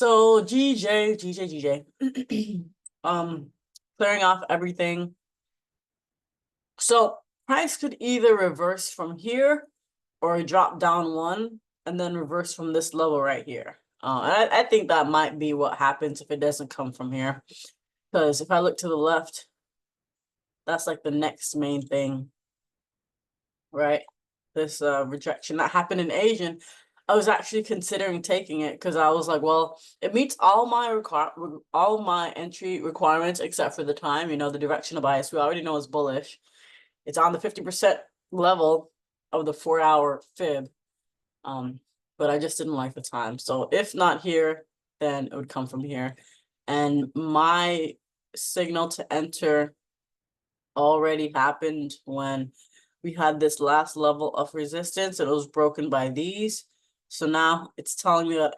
So GJ. Clearing off everything. So price could either reverse from here or drop down one and then reverse from this level right here. And I think that might be what happens if it doesn't come from here. Because if I look to the left, that's like the next main thing, right? This rejection that happened in Asian. I was actually considering taking it because I was like, well, it meets all my entry requirements except for the time, the directional bias we already know is bullish. It's on the 50% level of the 4-hour fib. But I just didn't like the time. So if not here, then it would come from here. And my signal to enter already happened when we had this last level of resistance and it was broken by these. So now it's telling me that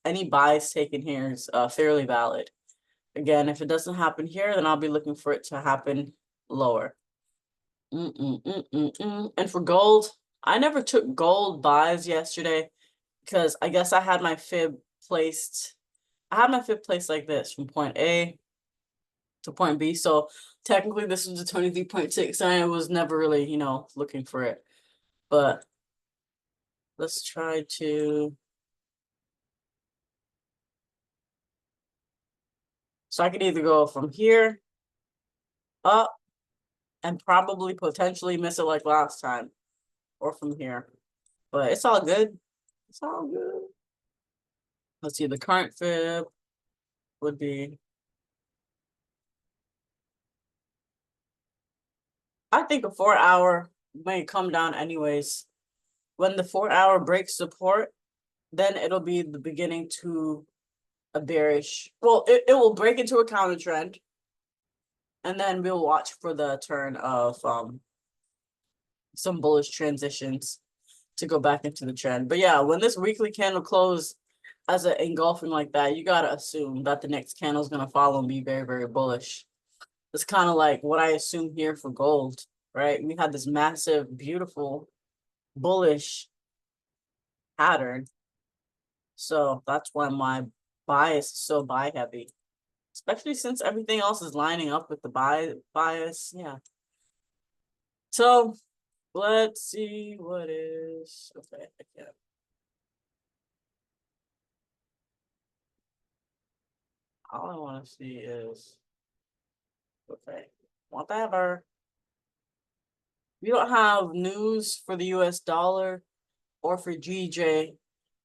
any buys taken here is fairly valid. Again, if it doesn't happen here, then I'll be looking for it to happen lower. And for gold, I never took gold buys yesterday because I guess I had my fib placed. I had my fib placed like this from point A to point B. So technically this was a 23.6 and I was never really, looking for it. But let's try to. So I could either go from here up and probably potentially miss it like last time, or from here. But it's all good. It's all good. Let's see, the current fib would be. I think a 4-hour may come down anyways. When the 4-hour breaks support, then it'll be the beginning to a bearish. Well, it will break into a counter trend. And then we'll watch for the turn of some bullish transitions to go back into the trend. But yeah, when this weekly candle closes as an engulfing like that, you gotta assume that the next candle is gonna follow and be very, very bullish. It's kind of like what I assume here for gold, right? We had this massive, beautiful, bullish pattern. So that's why my bias is so buy heavy, especially since everything else is lining up with the bias. Yeah. So let's see what is. Okay, I can't. All I want to see is. Okay, whatever. We don't have news for the US dollar or for GJ,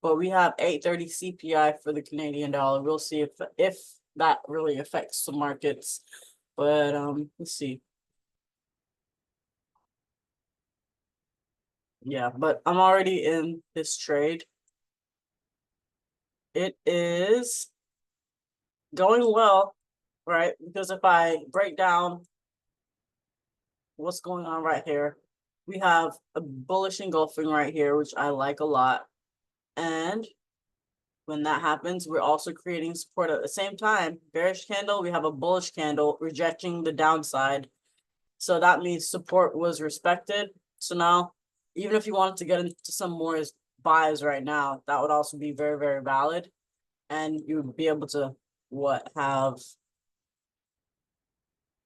but we have 830 CPI for the Canadian dollar. We'll see if that really affects the markets. But let's see. Yeah, but I'm already in this trade. It is going well, right? Because if I break down what's going on right here, we have a bullish engulfing right here, which I like a lot. And when that happens, we're also creating support at the same time. Bearish candle, we have a bullish candle rejecting the downside. So that means support was respected. So now, even if you wanted to get into some more buys right now, that would also be very, very valid. And you would be able to, have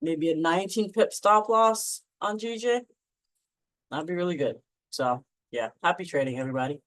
maybe a 19 pip stop loss on GJ. That'd be really good. So, yeah, happy trading, everybody.